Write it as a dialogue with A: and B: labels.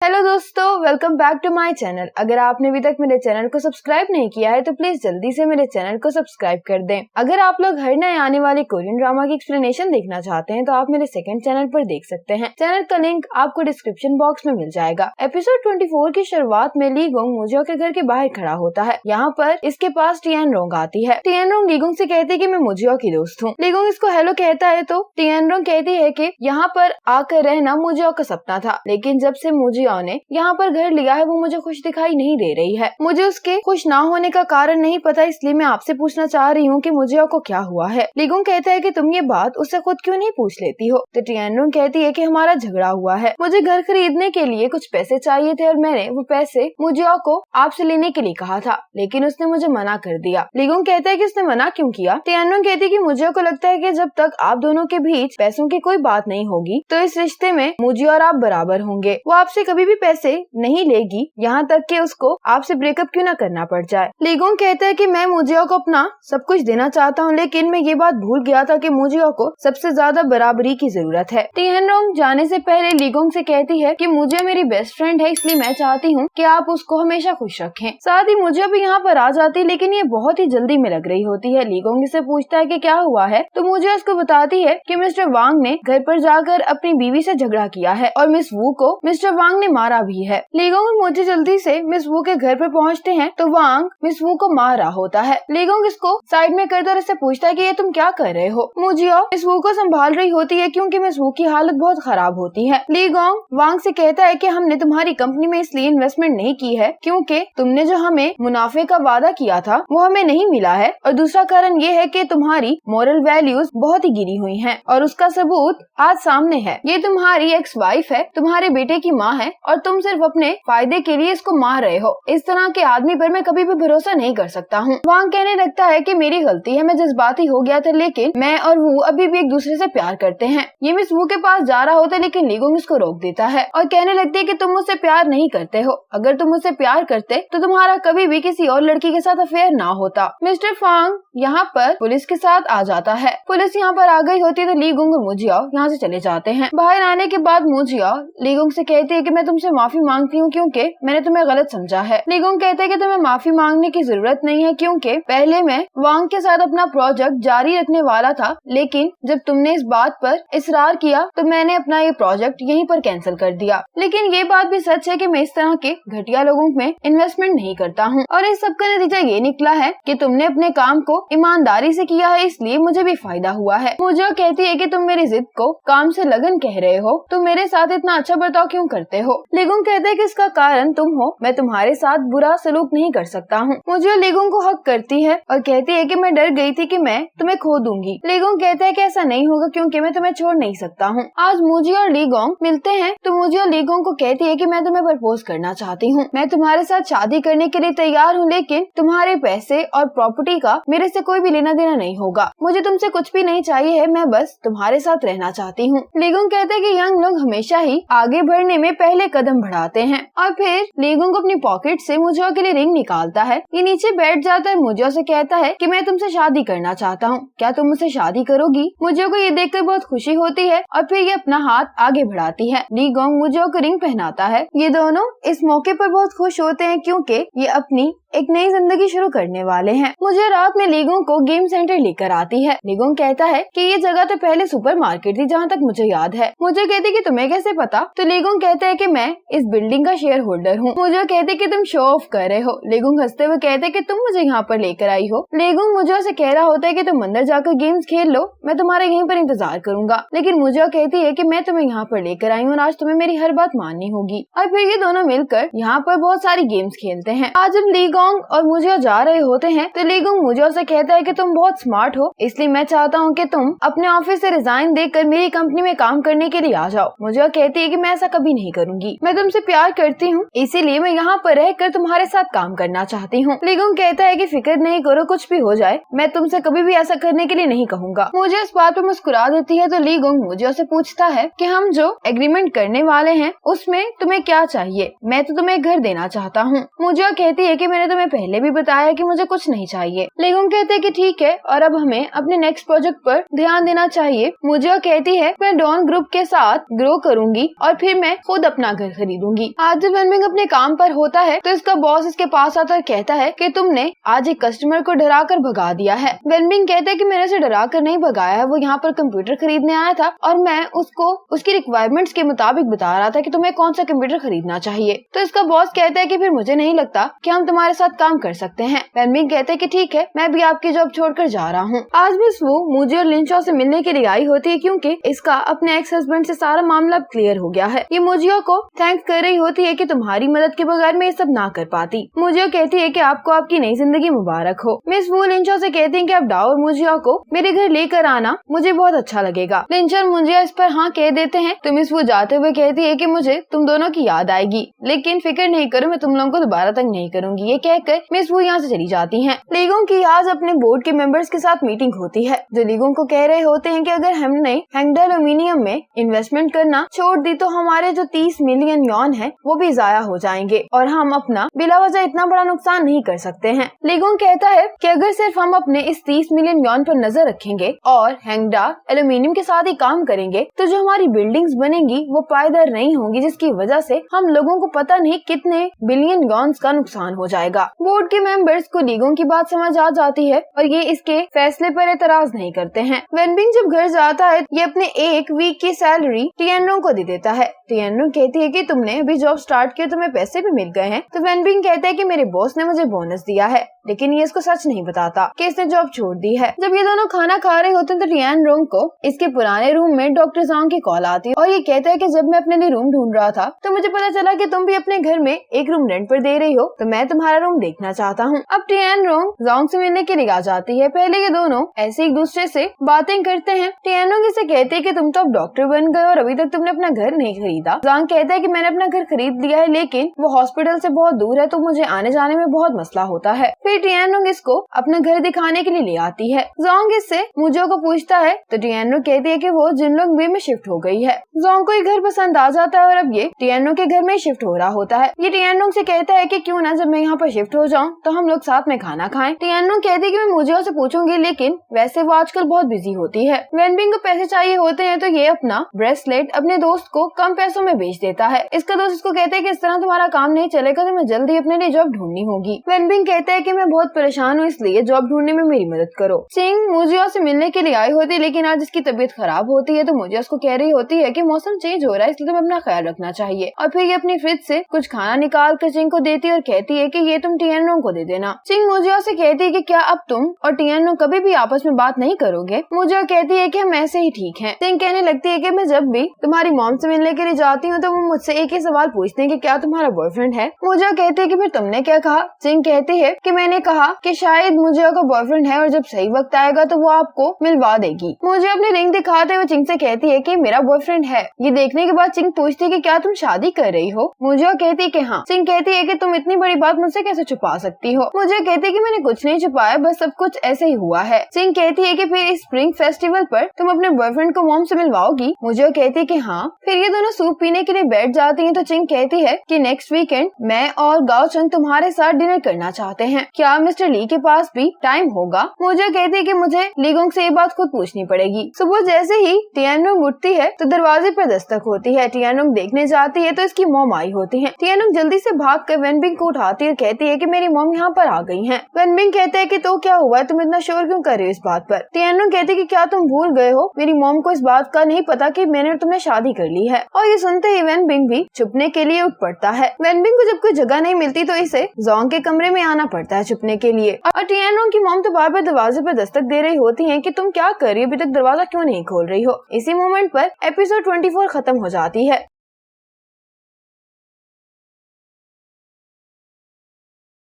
A: Hello दोस्तों, welcome back to my channel. अगर आपने अभी तक मेरे चैनल को सब्सक्राइब नहीं किया है तो प्लीज जल्दी से मेरे चैनल को सब्सक्राइब कर दें। अगर आप लोग हर नए आने वाले कोरियन ड्रामा की एक्सप्लेनेशन देखना चाहते हैं तो आप मेरे सेकंड चैनल पर देख सकते हैं। चैनल का लिंक आपको डिस्क्रिप्शन बॉक्स में मिल जाएगा। एपिसोड 24 की शुरुआत में ली गोंग मुजियो के घर के बाहर खड़ा होता है। यहाँ पर इसके पास टियान रोंग आती है। टियान रोंग ली गोंग से कहती है कि मैं मुजियो की दोस्त हूँ। ली गोंग इसको हेलो कहता है तो टियान रोंग कहती है कि यहाँ पर आकर रहना मुजियो का सपना था, लेकिन जब से मुजियो ने यहाँ पर घर लिया है वो मुझे खुश दिखाई नहीं दे रही है। मुझे उसके खुश ना होने का कारण नहीं पता, इसलिए मैं आपसे पूछना चाह रही हूँ कि मुजियो को क्या हुआ है। ली गोंग कहता है कि तुम ये बात उससे खुद क्यों नहीं पूछ लेती हो। तो टियान रोंग कहती है कि हमारा झगड़ा हुआ है, मुझे घर खरीदने के लिए कुछ पैसे चाहिए थे और मैंने वो पैसे मुजियो को आपसे लेने के लिए कहा था, लेकिन उसने मुझे मना कर दिया। ली गोंग कहता है कि उसने मना क्यों किया। टियान रोंग कहती है कि मुजियो को लगता है कि जब तक आप दोनों के बीच पैसों की कोई बात नहीं होगी तो इस रिश्ते में मुजियो और आप बराबर होंगे। वो आपसे कभी भी पैसे नहीं लेगी, यहाँ तक कि उसको आपसे ब्रेकअप क्यों ना करना पड़ जाए। ली गोंग कहता है कि मैं मुजियो को अपना सब कुछ देना चाहता हूँ, लेकिन मैं ये बात भूल गया था कि मुजियो को सबसे ज्यादा बराबरी की जरूरत है। टियान रोंग जाने से पहले ली गोंग से कहती है कि मुजियो मेरी बेस्ट फ्रेंड है, इसलिए मैं चाहती हूँ कि आप उसको हमेशा खुश रखें। साथ ही मुजियो भी यहाँ पर आ जाती है, लेकिन ये बहुत ही जल्दी में लग रही होती है। ली गोंग इससे पूछता है कि क्या हुआ है, तो मुजियो उसको बताती है कि मिस्टर वांग ने घर पर जाकर अपनी बीवी से झगड़ा किया है और मिस वू को मिस्टर वांग ने मारा भी है। ली गोंग और मुझे जल्दी से मिस वू के घर पर पहुंचते हैं तो वांग मिस वू को मार रहा होता है। ली गोंग इसको साइड में करता और इससे पूछता है कि ये तुम क्या कर रहे हो। मुजियो मिस वू को संभाल रही होती है क्योंकि मिस वू की हालत बहुत खराब होती है। ली गोंग वांग से कहता है कि हमने तुम्हारी कंपनी में इसलिए इन्वेस्टमेंट नहीं की है क्योंकि तुमने जो हमें मुनाफे का वादा किया था वो हमें नहीं मिला है, और दूसरा कारण ये है कि तुम्हारी मॉरल वैल्यूज बहुत ही गिरी हुई हैं और उसका सबूत आज सामने है। ये तुम्हारी एक्स वाइफ है, तुम्हारे बेटे की माँ है और तुम सिर्फ अपने फायदे के लिए इसको मार रहे हो। इस तरह के आदमी पर मैं कभी भी भरोसा नहीं कर सकता हूँ। वांग कहने लगता है कि मेरी गलती है, मैं जज्बाती हो गया था, लेकिन मैं और वो अभी भी एक दूसरे से प्यार करते हैं। ये मिस वू के पास जा रहा होता है, लेकिन ली गोंग इसको रोक देता है और कहने लगती है कि तुम मुझसे प्यार नहीं करते हो। अगर तुम मुझसे प्यार करते तो तुम्हारा कभी भी किसी और लड़की के साथ अफेयर ना होता। मिस्टर फांग यहाँ पर पुलिस के साथ आ जाता है। पुलिस यहाँ पर आ गई होती है तो ली गोंग और मुजियो यहाँ से चले जाते हैं। बाहर आने के बाद मुजियो ली गोंग से कहती है कि मैं तुमसे माफी मांगती हूँ क्योंकि मैंने तुम्हें गलत समझा है। ली गोंग कहते हैं कि तुम्हें माफी मांगने की जरूरत नहीं है क्योंकि पहले मैं वांग के साथ अपना प्रोजेक्ट जारी रखने वाला था, लेकिन जब तुमने इस बात पर इसरार किया तो मैंने अपना ये प्रोजेक्ट यहीं पर कैंसिल कर दिया। लेकिन ये बात भी सच है कि मैं इस तरह के घटिया लोगों में इन्वेस्टमेंट नहीं करता हूँ और इस सब का नतीजा ये निकला है कि तुमने अपने काम को ईमानदारी से किया है, इसलिए मुझे भी फायदा हुआ है। मुझे कहती है कि तुम मेरी जिद को काम से लगन कह रहे हो, तुम मेरे साथ इतना अच्छा बर्ताव क्यों करते हो। ली गोंग कहते हैं कि इसका कारण तुम हो, मैं तुम्हारे साथ बुरा सलूक नहीं कर सकता हूँ। मुझे ली गोंग को हक करती है और कहती है कि मैं डर गई थी कि मैं तुम्हें खो दूंगी। ली गोंग कहता है कि ऐसा नहीं होगा क्योंकि मैं तुम्हें छोड़ नहीं सकता हूँ। आज मुझे और ली गोंग मिलते हैं तो मुझे ली गोंग को कहती है कि मैं तुम्हें प्रपोज करना चाहती हूँ, मैं तुम्हारे साथ शादी करने के लिए तैयार हूँ, लेकिन तुम्हारे पैसे और प्रॉपर्टी का मेरे से कोई भी लेना देना नहीं होगा। मुझे तुमसे कुछ भी नहीं चाहिए है, मैं बस तुम्हारे साथ रहना चाहती हूँ। ली गोंग कहते हैं कि यंग लोग हमेशा ही आगे बढ़ने में पहले कदम बढ़ाते हैं और फिर ली गोंग अपनी पॉकेट से मुजियो के लिए रिंग निकालता है। ये नीचे बैठ जाता है, मुजियो से कहता है कि मैं तुमसे शादी करना चाहता हूँ, क्या तुम मुझसे शादी करोगी। मुजियो को ये देखकर बहुत खुशी होती है और फिर ये अपना हाथ आगे बढ़ाती है। ली गोंग मुजियो को रिंग पहनाता है। ये दोनों इस मौके पर बहुत खुश होते हैं क्योंकि ये अपनी एक नई जिंदगी शुरू करने वाले हैं। मुझे रात में ली गोंग को गेम सेंटर लेकर आती है। ली गोंग कहता है कि ये जगह तो पहले सुपरमार्केट थी जहाँ तक मुझे याद है। मुझे कहती कि तुम्हें कैसे पता, तो ली गोंग कहता है कि मैं इस बिल्डिंग का शेयर होल्डर हूँ। मुझे कहते कि तुम शो ऑफ कर रहे हो। ली गोंग हंसते हुए कहते कि तुम मुझे यहाँ पर लेकर आई हो। ली गोंग मुझे से कह रहा होता है कि तुम अंदर जाकर गेम्स खेल लो, मैं तुम्हारे यहीं पर इंतजार करूंगा, लेकिन मुझे कहती है कि मैं तुम्हें यहाँ पर लेकर आई हूँ और आज तुम्हें मेरी हर बात माननी होगी। और फिर ये दोनों मिलकर यहाँ पर बहुत सारी गेम्स खेलते हैं। आज हम ली गोंग और मुजियो जा रहे होते हैं तो ली गोंग मुजियो से कहता है कि तुम बहुत स्मार्ट हो, इसलिए मैं चाहता हूँ कि तुम अपने ऑफिस से रिजाइन देकर मेरी कंपनी में काम करने के लिए आ जाओ। मुजियो कहती है कि मैं ऐसा कभी नहीं करूंगी, मैं तुमसे प्यार करती हूँ, इसीलिए मैं यहाँ पर रहकर तुम्हारे साथ काम करना चाहती हूँ। ली गोंग कहता है कि फिक्र नहीं करो, कुछ भी हो जाए मैं तुमसे कभी भी ऐसा करने के लिए नहीं कहूँगा। मुझे इस बात पर मुस्कुरा देती है तो ली गोंग मुजियो से पूछता है कि हम जो एग्रीमेंट करने वाले हैं उसमें तुम्हें क्या चाहिए। मैं तो तुम्हें घर देना चाहता हूँ। मुजियो कहती है कि मैंने तुम्हें पहले भी बताया कि मुझे कुछ नहीं चाहिए। लीगोंग कहते हैं कि ठीक है और अब हमें अपने नेक्स्ट प्रोजेक्ट पर ध्यान देना चाहिए। मुझे कहती है मैं डॉन ग्रुप के साथ ग्रो करूंगी और फिर मैं खुद अपना घर खरीदूंगी। आज जब वेनबिंग अपने काम पर होता है तो इसका बॉस इसके पास आता और कहता है कि तुमने आज एक कस्टमर को डरा कर भगा दिया है। वेनबिंग कहते हैं कि मैंने उसे डरा कर नहीं भगाया है, वो यहाँ पर कंप्यूटर खरीदने आया था और मैं उसको उसकी रिक्वायरमेंट्स के मुताबिक बता रहा था कि तुम्हें कौन सा कंप्यूटर खरीदना चाहिए। तो इसका बॉस कहता है कि फिर मुझे नहीं लगता कि हम तुम्हारे साथ काम कर सकते हैं। वेनबिंग कहते हैं कि ठीक है, मैं भी आपकी जॉब छोड़कर जा रहा हूँ। आज मिस वू मुझे और लिंचो से मिलने के लिए आई होती है क्योंकि इसका अपने एक्स हस्बैंड से सारा मामला क्लियर हो गया है। ये मुजियो को थैंक्स कर रही होती है कि तुम्हारी मदद के बगैर मैं ये सब ना कर पाती। मुजियो कहती है कि आपको आपकी नई जिंदगी मुबारक हो। मिस वू लिंचो से कहती है कि आप डाओ और मुजियो को मेरे घर लेकर आना, मुझे बहुत अच्छा लगेगा। लिंचो और मुजियो इस पर हाँ कह देते हैं। तो मिस वू जाते हुए कहती है कि मुझे तुम दोनों की याद आएगी, लेकिन फिक्र नहीं करो, मैं तुम लोगों को दोबारा तंग नहीं करूंगी। ये कहकर मिस वू यहाँ से चली जाती हैं। लीगोंग की आज अपने बोर्ड के मेंबर्स के साथ मीटिंग होती है, जो लीगोंग को कह रहे होते हैं कि अगर हमने हैंगडा एल्यूमिनियम में इन्वेस्टमेंट करना छोड़ दी तो हमारे जो 30 मिलियन यॉन है वो भी जाया हो जाएंगे और हम अपना बिला वजह इतना बड़ा नुकसान नहीं कर सकते हैं। लीगोंग कहता है कि अगर सिर्फ हम अपने इस 30 मिलियन यॉन पर नजर रखेंगे और हैंगडा एल्यूमिनियम के साथ ही काम करेंगे तो जो हमारी बिल्डिंग्स बनेंगी वो पायदार नहीं होंगी, जिसकी वजह से हम लोगों को पता नहीं कितने बिलियन यॉन्स का नुकसान हो जाएगा। बोर्ड के मेंबर्स को लीगोंग की बात समझ आ जाती है और ये इसके फैसले पर एतराज नहीं करते हैं। वेनबिंग जब घर जाता है ये अपने एक वीक की सैलरी टिएनरोंग को दे देता है। टिएनरोंग कहती है कि तुमने अभी जॉब स्टार्ट किया, तुम्हें पैसे भी मिल गए हैं। तो वेनबिंग कहता है कि मेरे बॉस ने मुझे बोनस दिया है, लेकिन ये इसको सच नहीं बताता कि इसने जॉब छोड़ दी है। जब ये दोनों खाना खा रहे होते हैं तो टिएनरोंग को इसके पुराने रूम में डॉक्टर ज़ोंग की कॉल आती है और ये कहता है कि जब मैं अपने लिए रूम ढूंढ रहा था तो मुझे पता चला कि तुम भी अपने घर में एक रूम रेंट पर दे रही हो, तो मैं तुम्हारा रूम देखना चाहता हूँ। अब टिएनरोंग ज़ोंग से मिलने के लिए आ जाती है। पहले ये दोनों ऐसे एक दूसरे से बातें करते हैं। टिएनरोंग इसे कहते हैं कि तुम तो अब डॉक्टर बन गए और अभी तक तुमने अपना घर नहीं खरीदा। ज़ोंग कहता है कि मैंने अपना घर खरीद लिया है, लेकिन वो हॉस्पिटल से बहुत दूर है तो मुझे आने जाने में बहुत मसला होता है। फिर टिएनरोंग इसको अपना घर दिखाने के लिए ले आती है। ज़ोंग इससे मुजियो को पूछता है तो टिएनरोंग कहती है कि वो जिनलोंग वे में शिफ्ट हो गई है। ज़ोंग को ये घर पसंद आ जाता है और अब ये टिएनरोंग के घर में शिफ्ट हो रहा होता है। ये टिएनरोंग से कहता है कि क्यों ना जब मैं यहाँ पर शिफ्ट हो जाऊँ तो हम लोग साथ में खाना खाएं। टिएनरोंग कहती है कि मैं मुजियो से पूछूंगी, लेकिन वैसे वो आजकल बहुत बिजी होती है। वेनबिंग को पैसे चाहिए होते हैं तो ये अपना ब्रेसलेट अपने दोस्त को कम पैसों में बेच देता है। इसका दोस्त इसको कहता है कि इस तरह तुम्हारा काम नहीं चलेगा, तुम्हें जल्दी अपने लिए जॉब ढूंढनी होगी। वेनबिंग कहता है कि मैं बहुत परेशान हूँ, इसलिए जॉब ढूंढने में मेरी मदद करो। चिंग मुजियो से मिलने के लिए आई होती है, लेकिन आज इसकी तबीयत खराब होती है तो मुजियो उसको कह रही होती है कि मौसम चेंज हो रहा है, इसलिए तुम्हें अपना ख्याल रखना चाहिए। और फिर ये अपनी फ्रिज से कुछ खाना निकाल कर चिंग को देती है और कहती है कि ये तुम टिएनरोंग को दे देना। चिंग मुजियो से कहती है कि क्या अब तुम और टिएनरोंग कभी भी आपस में बात नहीं करोगे? मुजियो कहती है कि हम ऐसे ही ठीक हैं। चिंग कहने लगती है कि मैं जब भी तुम्हारी मॉम से मिलने के लिए जाती हूँ तो वो मुझसे एक ही सवाल पूछते हैं कि क्या तुम्हारा बॉयफ्रेंड है? मुजियो कहती है कि फिर तुमने क्या कहा? चिंग कहती है कि मैंने कहा कि शायद मुजियो का बॉयफ्रेंड है और जब सही वक्त आएगा तो वो आपको मिलवा देगी। मुजियो अपनी रिंग दिखाते हुए चिंग से कहती है कि मेरा बॉयफ्रेंड है। ये देखने के बाद चिंग पूछती है कि क्या तुम शादी कर रही हो? मुजियो कहती है कि हाँ। चिंग कहती है कि तुम इतनी बड़ी बात मुझसे कैसे छुपा सकती हो? मुजियो कहती है कि मैंने कुछ नहीं छुपाया, बस सब कुछ ऐसे ही हुआ है। चिंग कहती है कि फिर इस स्प्रिंग फेस्टिवल पर तुम अपने बॉयफ्रेंड को मॉम से मिलवाओगी? मुजियो कहती है कि हाँ। फिर ये दोनों सूप पीने के लिए बैठ जाती हैं तो चिंग कहती है कि नेक्स्ट वीकेंड मैं और गाओ चंग तुम्हारे साथ डिनर करना चाहते हैं, क्या मिस्टर ली के पास भी टाइम होगा? मुजियो कहती है कि मुझे लीगोंग से ये बात खुद पूछनी पड़ेगी। सुबह जैसे ही टिएनरोंग उठती है तो दरवाजे पर दस्तक होती है। टिएनरोंग देखने जाती है तो इसकी मॉम आई होती है। टिएनरोंग जल्दी से भागकर वेनबिंग को उठाती है और कहती है कि मेरी मॉम यहाँ पर आ गई है। वेनबिंग कहते हैं कि तो क्या हुआ, तुम इतना शोर क्यों कर रहे हो इस बात पर? टिएनरोंग कहती है कि क्या तुम भूल गए हो, मेरी मॉम को इस बात का नहीं पता कि मैंने तुमने शादी कर ली है। और ये सुनते ही वेनबिंग भी छुपने के लिए उठ पड़ता है। वेनबिंग को जब कोई जगह नहीं मिलती तो इसे ज़ोंग के कमरे में आना पड़ता है छुपने के लिए। और टिएनरोंग की मॉम तो बार बार दरवाजे पर दस्तक दे रही होती है कि तुम क्या कर रही हो, अभी तक दरवाजा क्यों नहीं खोल रही हो। इसी मोमेंट पर एपिसोड 24 खत्म हो जाती है।